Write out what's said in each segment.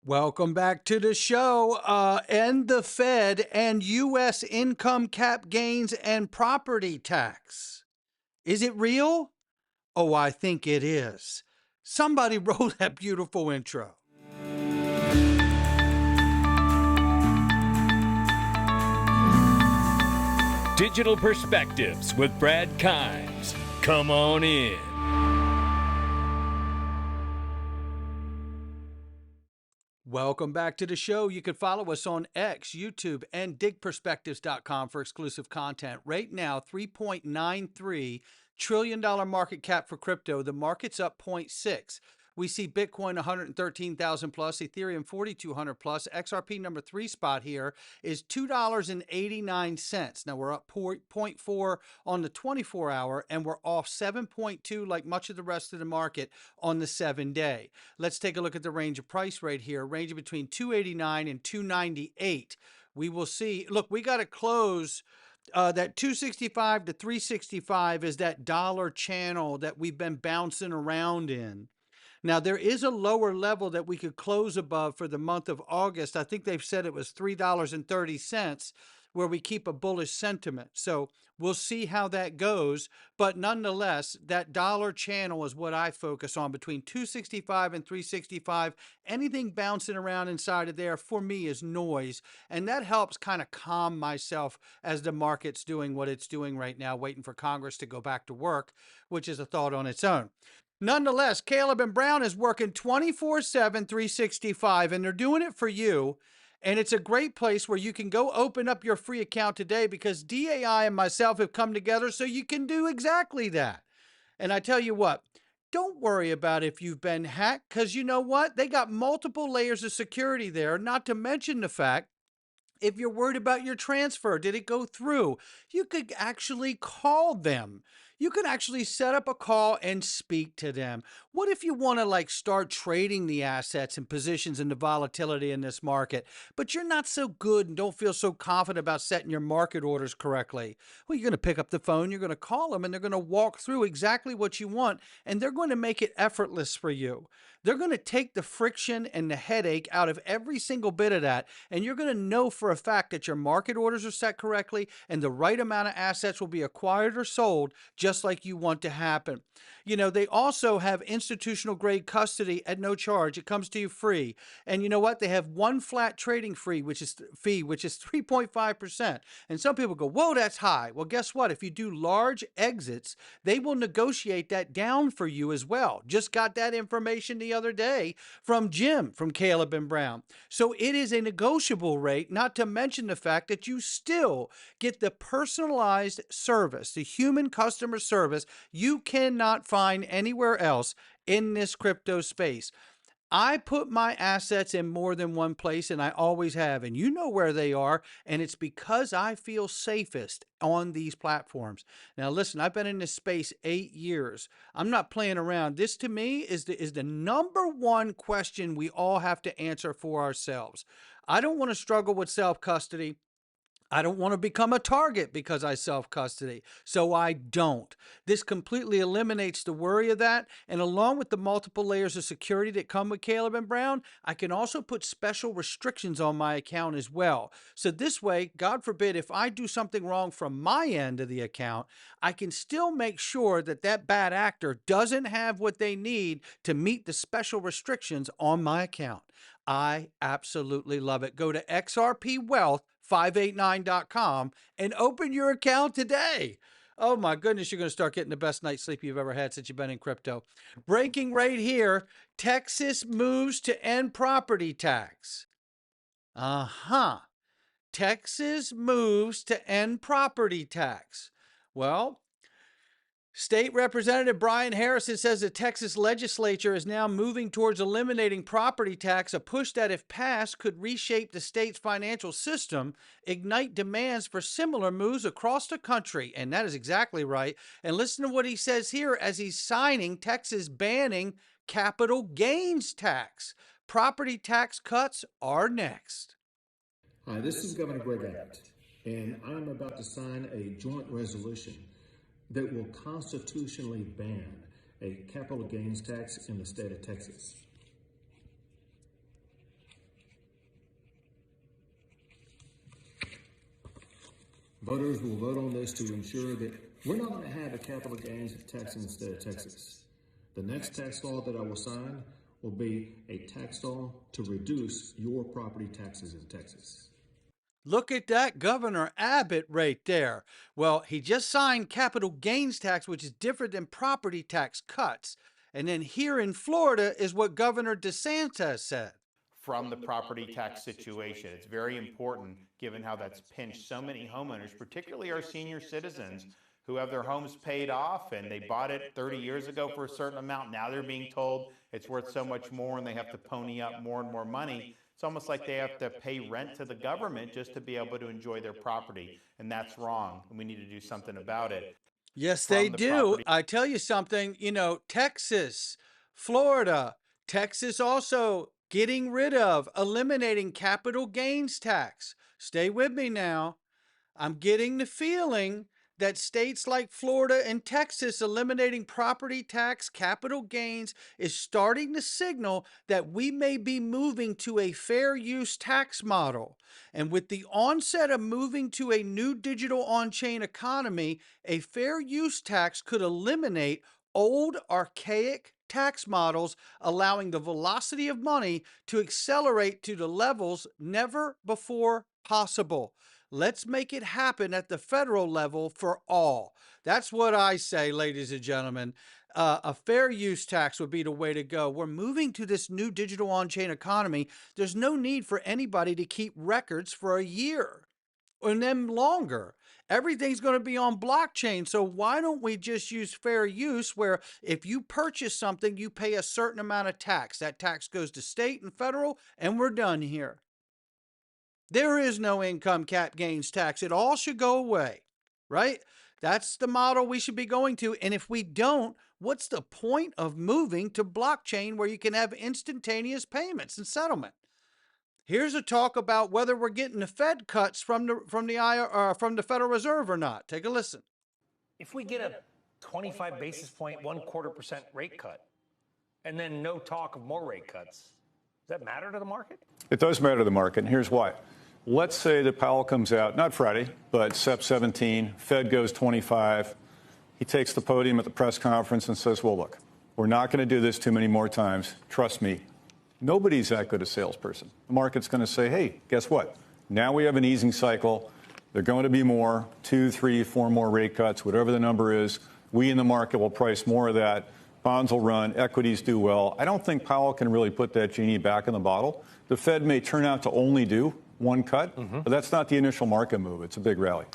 Welcome back to the show. And the Fed and U.S. income cap gains and property tax. Is it real? Oh, I think it is. Somebody wrote that beautiful intro. Digital Perspectives with Brad Kimes. Come on in. Welcome back to the show. You can follow us on X, YouTube, and DigPerspectives.com for exclusive content. Right now, $3.93 trillion market cap for crypto. The market's up 0.6. We see Bitcoin 113,000 plus, Ethereum 4,200 plus. XRP number 3 spot here is $2.89. Now we're up 0.4 on the 24 hour, and we're off 7.2 like much of the rest of the market on the 7-day. Let's take a look at the range of price right here, ranging between 289 and 298. We will see. Look, we got to close. That 265 to 365 is that dollar channel that we've been bouncing around in. Now, there is a lower level that we could close above for the month of August. I think they've said it was $3.30, where we keep a bullish sentiment. So we'll see how that goes. But nonetheless, that dollar channel is what I focus on between 265 and 365. Anything bouncing around inside of there for me is noise. And that helps kind of calm myself as the market's doing what it's doing right now, waiting for Congress to go back to work, which is a thought on its own. Nonetheless, Caleb and Brown is working 24/7, 365, and they're doing it for you. And it's a great place where you can go open up your free account today, because DAI and myself have come together so you can do exactly that. And I tell you what, don't worry about if you've been hacked, because you know what? They got multiple layers of security there, not to mention the fact if you're worried about your transfer, did it go through? You could actually call them. You can actually set up a call and speak to them. What if you want to start trading the assets and positions and the volatility in this market, but you're not so good and don't feel so confident about setting your market orders correctly? Well, you're going to pick up the phone, you're going to call them, and they're going to walk through exactly what you want, and they're going to make it effortless for you. They're going to take the friction and the headache out of every single bit of that, and you're going to know for a fact that your market orders are set correctly and the right amount of assets will be acquired or sold just like you want to happen. You know, they also have institutional grade custody at no charge. It comes to you free. And you know what? They have one flat trading fee, which is 3.5%. And some people go, whoa, that's high. Well, guess what? If you do large exits, they will negotiate that down for you as well. Just got that information the other day from Jim from Caleb and Brown. So it is a negotiable rate, not to mention the fact that you still get the personalized service, the human customer service you cannot find anywhere else in this crypto space. I put my assets in more than one place, and I always have, and you know where they are, and it's because I feel safest on these platforms. Now, listen, I've been in this space 8 years. I'm not playing around. This, to me, is the number one question we all have to answer for ourselves. I don't want to struggle with self-custody. I don't want to become a target because I self-custody, so I don't. This completely eliminates the worry of that, and along with the multiple layers of security that come with Caleb and Brown, I can also put special restrictions on my account as well. So this way, God forbid, if I do something wrong from my end of the account, I can still make sure that that bad actor doesn't have what they need to meet the special restrictions on my account. I absolutely love it. Go to xrpwealth589.com and open your account today. Oh my goodness, you're going to start getting the best night's sleep you've ever had since you've been in crypto. Breaking right here, Texas moves to end property tax. Texas moves to end property tax. Well, State Representative Brian Harrison says the Texas legislature is now moving towards eliminating property tax, a push that, if passed, could reshape the state's financial system, ignite demands for similar moves across the country. And that is exactly right. And listen to what he says here as he's signing Texas banning capital gains tax. Property tax cuts are next. Hi, this is Governor Greg Abbott, and I'm about to sign a joint resolution that will constitutionally ban a capital gains tax in the state of Texas. Voters will vote on this to ensure that we're not going to have a capital gains tax in the state of Texas. The next tax law that I will sign will be a tax law to reduce your property taxes in Texas. Look at that, Governor Abbott right there. Well, he just signed capital gains tax, which is different than property tax cuts. And then here in Florida is what Governor DeSantis said. From the property tax situation. It's very important given how that's pinched so many homeowners, particularly our senior citizens who have their homes paid off and they bought it 30 years ago for a certain amount. Now they're being told it's worth so much more and they have to pony up more and more money. It's almost like they have to pay rent to the government just to be able to enjoy their property. And that's wrong. And we need to do something about it. Yes, they do. property- I tell you something, Texas, Florida, Texas also getting rid of, eliminating capital gains tax. Stay with me now. I'm getting the feeling that states like Florida and Texas eliminating property tax, capital gains is starting to signal that we may be moving to a fair use tax model. And with the onset of moving to a new digital on-chain economy, a fair use tax could eliminate old, archaic tax models, allowing the velocity of money to accelerate to the levels never before possible. Let's make it happen at the federal level for all. That's what I say, ladies and gentlemen. A fair use tax would be the way to go. We're moving to this new digital on-chain economy. There's no need for anybody to keep records for a year and then longer. Everything's going to be on blockchain. So why don't we just use fair use, where if you purchase something, you pay a certain amount of tax. That tax goes to state and federal, and we're done here. There is no income cap gains tax. It all should go away, right? That's the model we should be going to. And if we don't, what's the point of moving to blockchain where you can have instantaneous payments and settlement? Here's a talk about whether we're getting the Fed cuts from the Federal Reserve or not. Take a listen. If we get a 25 basis point, 1/4% rate cut, and then no talk of more rate cuts, does that matter to the market? It does matter to the market, and here's why. Let's say that Powell comes out, not Friday, but SEP 17, Fed goes 25. He takes the podium at the press conference and says, well, look, we're not going to do this too many more times. Trust me. Nobody's that good a salesperson. The market's going to say, hey, guess what? Now we have an easing cycle. They're going to be more, 2, 3, 4 more rate cuts, whatever the number is. We in the market will price more of that. Bonds will run. Equities do well. I don't think Powell can really put that genie back in the bottle. The Fed may turn out to only do one cut, but that's not the initial market move. It's a big rally.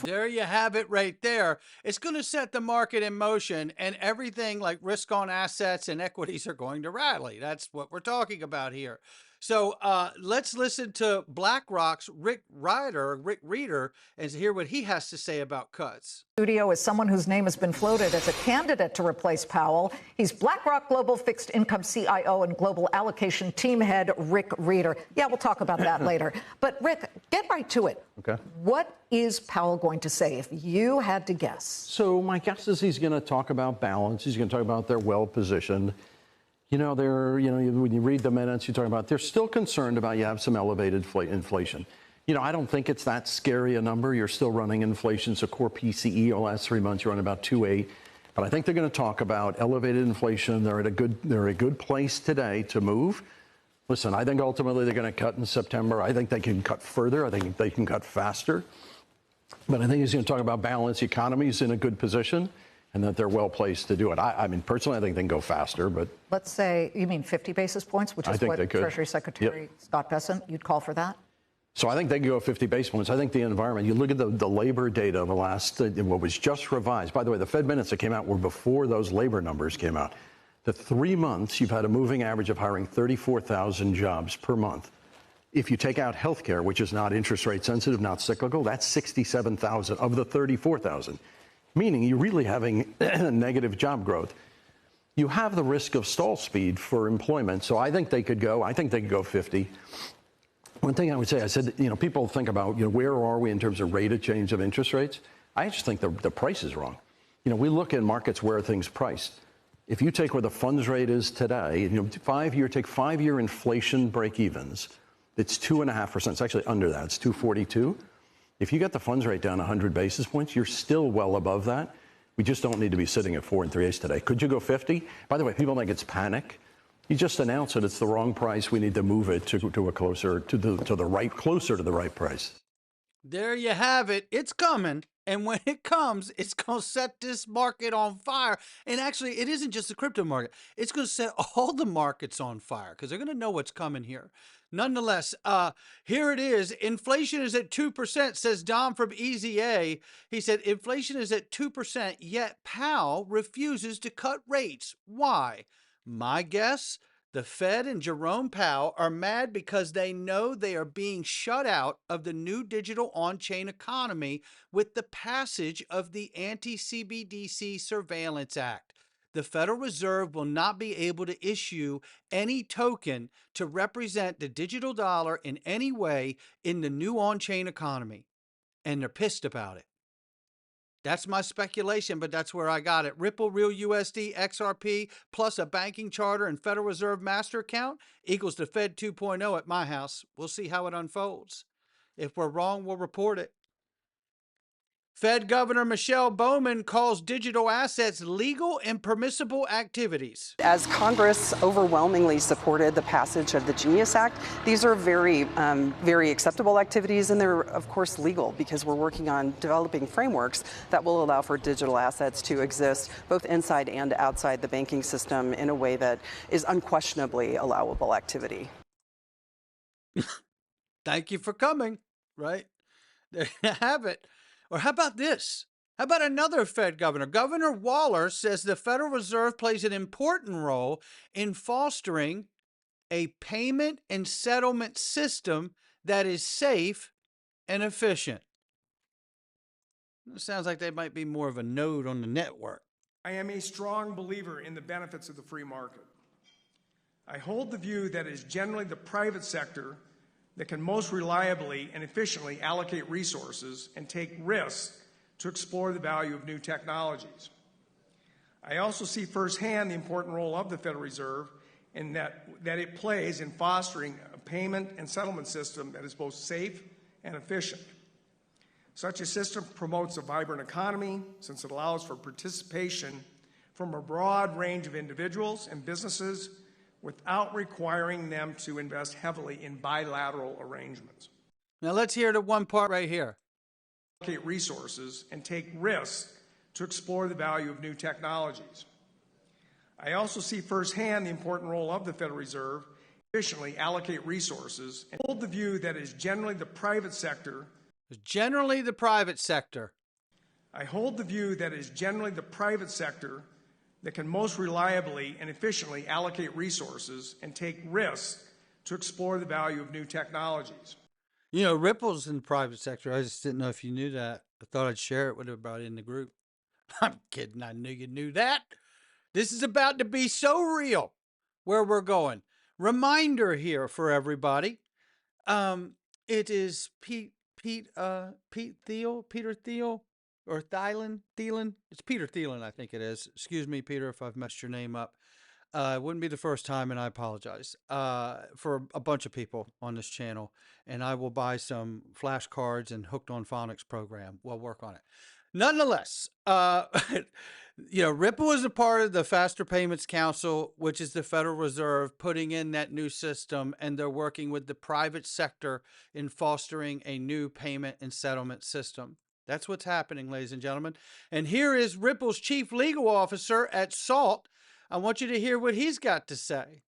There you have it right there. It's going to set the market in motion, and everything like risk on assets and equities are going to rally. That's what we're talking about here. So let's listen to BlackRock's Rick Reeder, and hear what he has to say about cuts. Studio is someone whose name has been floated as a candidate to replace Powell. He's BlackRock Global Fixed Income CIO and Global Allocation Team Head, Rick Reeder. Yeah, we'll talk about that later. But Rick, get right to it. Okay. What is Powell going to say if you had to guess? So my guess is he's going to talk about balance. He's going to talk about they're well positioned. When you read the minutes, you're talking about they're still concerned about you have some elevated inflation. I don't think it's that scary a number. You're still running inflation. So core PCE the last 3 months, you're on about 2.8. But I think they're going to talk about elevated inflation. They're a good place today to move. Listen, I think ultimately they're going to cut in September. I think they can cut further. I think they can cut faster. But I think he's going to talk about balance. The economy's in a good position, and that they're well placed to do it. I mean, personally, I think they can go faster, but... Let's say, you mean 50 basis points, which is what Treasury Secretary Scott Bessent, you'd call for that? So I think they can go 50 basis points. I think the environment, you look at the labor data of the last, what was just revised. By the way, the Fed minutes that came out were before those labor numbers came out. The 3 months, you've had a moving average of hiring 34,000 jobs per month. If you take out healthcare, which is not interest rate sensitive, not cyclical, that's 67,000 of the 34,000. Meaning you're really having negative job growth. You have the risk of stall speed for employment. So I think they could go 50. One thing I would say, I said, people think about, where are we in terms of rate of change of interest rates? I just think the price is wrong. We look at markets where things priced. If you take where the funds rate is today, take 5-year inflation break evens, it's 2.5%. It's actually under that. It's 2.42. If you got the funds rate down 100 basis points, you're still well above that. We just don't need to be sitting at 4 3/8 today. Could you go 50? By the way, people think it's panic. You just announce that it's the wrong price. We need to move it to a closer to the right price. There you have it. It's coming. And when it comes, it's going to set this market on fire. And actually, it isn't just the crypto market. It's going to set all the markets on fire because they're going to know what's coming here. Nonetheless, here it is. Inflation is at 2%, says Dom from Easy A. He said, inflation is at 2%, yet Powell refuses to cut rates. Why? My guess, the Fed and Jerome Powell are mad because they know they are being shut out of the new digital on-chain economy with the passage of the Anti-CBDC Surveillance Act. The Federal Reserve will not be able to issue any token to represent the digital dollar in any way in the new on-chain economy. And they're pissed about it. That's my speculation, but that's where I got it. Ripple, Real USD, XRP, plus a banking charter and Federal Reserve master account equals the Fed 2.0 at my house. We'll see how it unfolds. If we're wrong, we'll report it. Fed Governor Michelle Bowman calls digital assets legal and permissible activities. As Congress overwhelmingly supported the passage of the Genius Act, these are very acceptable activities, and they're, of course, legal because we're working on developing frameworks that will allow for digital assets to exist both inside and outside the banking system in a way that is unquestionably allowable activity. Thank you for coming, right? There you have it. Or how about this? How about another Fed governor? Governor Waller says the Federal Reserve plays an important role in fostering a payment and settlement system that is safe and efficient. It sounds like they might be more of a node on the network. I am a strong believer in the benefits of the free market. I hold the view that it is generally the private sector that can most reliably and efficiently allocate resources and take risks to explore the value of new technologies. I also see firsthand the important role of the Federal Reserve in that it plays in fostering a payment and settlement system that is both safe and efficient. Such a system promotes a vibrant economy since it allows for participation from a broad range of individuals and businesses without requiring them to invest heavily in bilateral arrangements. Now let's hear the one part right here. Allocate resources and take risks to explore the value of new technologies. I also see firsthand the important role of the Federal Reserve efficiently allocate resources and hold the view that it is generally the private sector. Generally the private sector. I hold the view that it is generally the private sector that can most reliably and efficiently allocate resources and take risks to explore the value of new technologies. You know, Ripple's in the private sector. I just didn't know if you knew that. I thought I'd share it with everybody in the group. I'm kidding. I knew you knew that. This is about to be so real where we're going. Reminder here for everybody. It is Peter Thiel. Or Thielen. It's Peter Thielen, I think it is. Excuse me, Peter, if I've messed your name up. It wouldn't be the first time, and I apologize for a bunch of people on this channel. And I will buy some flashcards and Hooked on Phonics program. We'll work on it. Nonetheless, Ripple is a part of the Faster Payments Council, which is the Federal Reserve putting in that new system, and they're working with the private sector in fostering a new payment and settlement system. That's what's happening, ladies and gentlemen. And here is Ripple's chief legal officer at SALT. I want you to hear what he's got to say.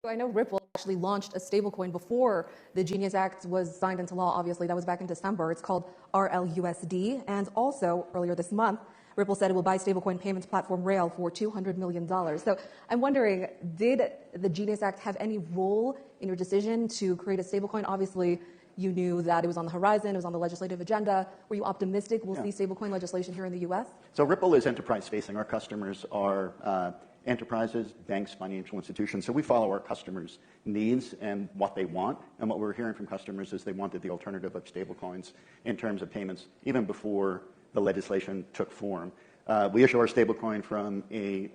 I know Ripple actually launched a stablecoin before the Genius Act was signed into law. Obviously, that was back in December. It's called RLUSD. And also, earlier this month, Ripple said it will buy stablecoin payments platform Rail for $200 million. So I'm wondering, did the Genius Act have any role in your decision to create a stablecoin? Obviously, you knew that it was on the horizon, it was on the legislative agenda. Were you optimistic we'll see stablecoin legislation here in the U.S.? So Ripple is enterprise-facing. Our customers are enterprises, banks, financial institutions. So we follow our customers' needs and what they want. And what we're hearing from customers is they wanted the alternative of stablecoins in terms of payments, even before the legislation took form. We issue our stablecoin from a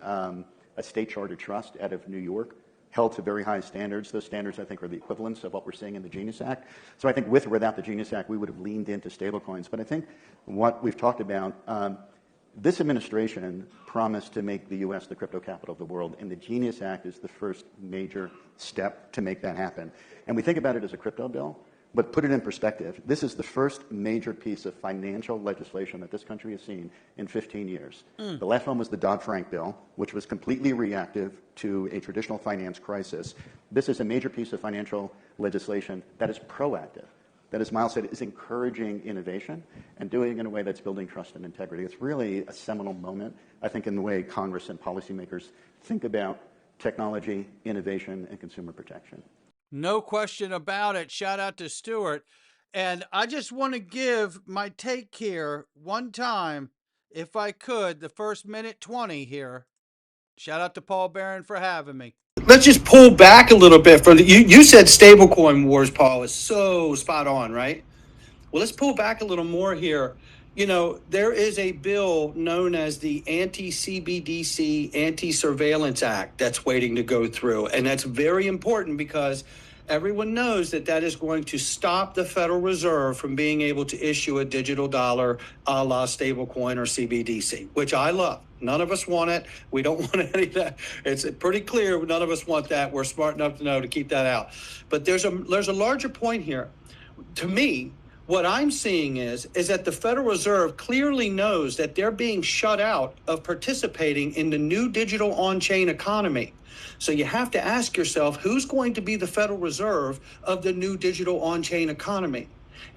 state chartered trust out of New York. held to very high standards. Those standards, I think, are the equivalents of what we're seeing in the Genius Act. So I think with or without the Genius Act, we would have leaned into stablecoins. But I think what we've talked about, this administration promised to make the U.S. the crypto capital of the world, and the Genius Act is the first major step to make that happen. And we think about it as a crypto bill, but put it in perspective. This is the first major piece of financial legislation that this country has seen in 15 years. The last one was the Dodd-Frank bill, which was completely reactive to a traditional finance crisis. This is a major piece of financial legislation that is proactive, that, as Miles said, is encouraging innovation and doing it in a way that's building trust and integrity. It's really a seminal moment, I think, in the way Congress and policymakers think about technology, innovation, and consumer protection. No question about it. Shout out to Stuart. And I just want to give my take here one time, if I could, the first minute 20 here. Shout out to Paul Barron for having me. Let's just pull back a little bit from you said stablecoin wars, Paul, is so spot on, right? Well, let's pull back a little more here. You know, there is a bill known as the Anti-CBDC Anti-Surveillance Act that's waiting to go through. And that's very important because everyone knows that that is going to stop the Federal Reserve from being able to issue a digital dollar a la stablecoin or CBDC, which I love. None of us want it. We don't want any of that. It's pretty clear none of us want that. We're smart enough to know to keep that out. But there's a larger point here. To me, what I'm seeing is that the Federal Reserve clearly knows that they're being shut out of participating in the new digital on-chain economy. So you have to ask yourself, who's going to be the Federal Reserve of the new digital on-chain economy?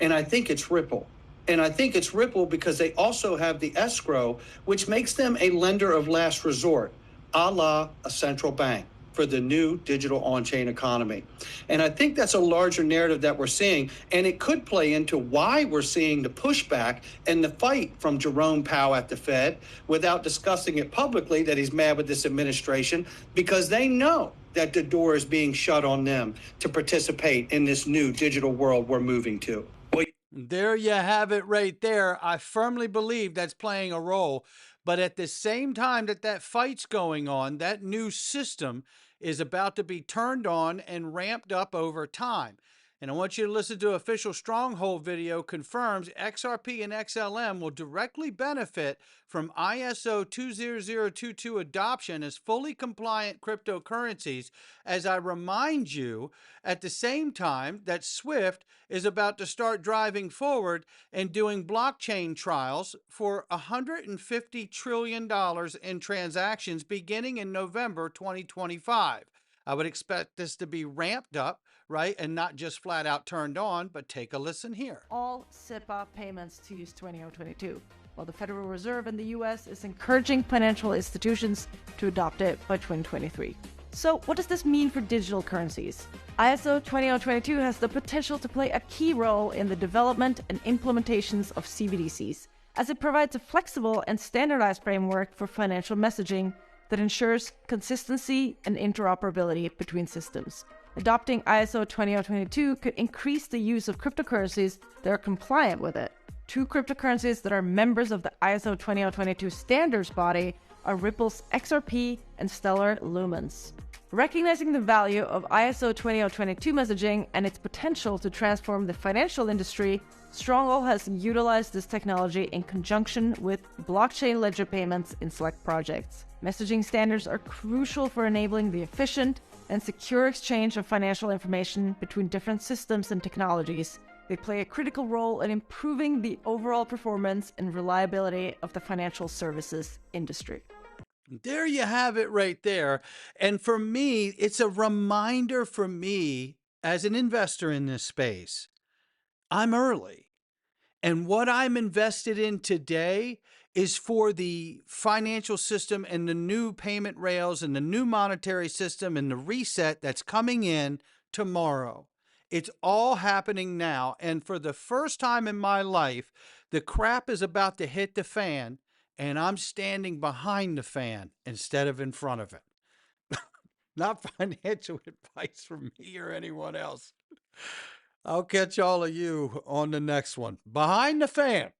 And I think it's Ripple. And I think it's Ripple because they also have the escrow, which makes them a lender of last resort, a la a central bank for the new digital on-chain economy. And I think that's a larger narrative that we're seeing, and it could play into why we're seeing the pushback and the fight from Jerome Powell at the Fed without discussing it publicly that he's mad with this administration, because they know that the door is being shut on them to participate in this new digital world we're moving to. There you have it right there. I firmly believe that's playing a role. But at the same time that fight's going on, that new system is about to be turned on and ramped up over time. And I want you to listen to official Stronghold video confirms XRP and XLM will directly benefit from ISO 20022 adoption as fully compliant cryptocurrencies, as I remind you at the same time that SWIFT is about to start driving forward and doing blockchain trials for $150 trillion in transactions beginning in November 2025. I would expect this to be ramped up, right, and not just flat out turned on, but take a listen here. All SIPA payments to use 2022, while the Federal Reserve in the U.S. is encouraging financial institutions to adopt it by 2023. So what does this mean for digital currencies? ISO 20022 has the potential to play a key role in the development and implementations of CBDCs, as it provides a flexible and standardized framework for financial messaging that ensures consistency and interoperability between systems. Adopting ISO 20022 could increase the use of cryptocurrencies that are compliant with it. Two cryptocurrencies that are members of the ISO 20022 standards body are Ripple's XRP and Stellar Lumens. Recognizing the value of ISO 20022 messaging and its potential to transform the financial industry, Stronghold has utilized this technology in conjunction with blockchain ledger payments in select projects. Messaging standards are crucial for enabling the efficient and secure exchange of financial information between different systems and technologies. They play a critical role in improving the overall performance and reliability of the financial services industry. There you have it right there. And for me, it's a reminder for me as an investor in this space. I'm early. And what I'm invested in today is for the financial system and the new payment rails and the new monetary system and the reset that's coming in tomorrow. It's all happening now. And for the first time in my life, the crap is about to hit the fan, and I'm standing behind the fan instead of in front of it. Not financial advice from me or anyone else. I'll catch all of you on the next one. Behind the fan.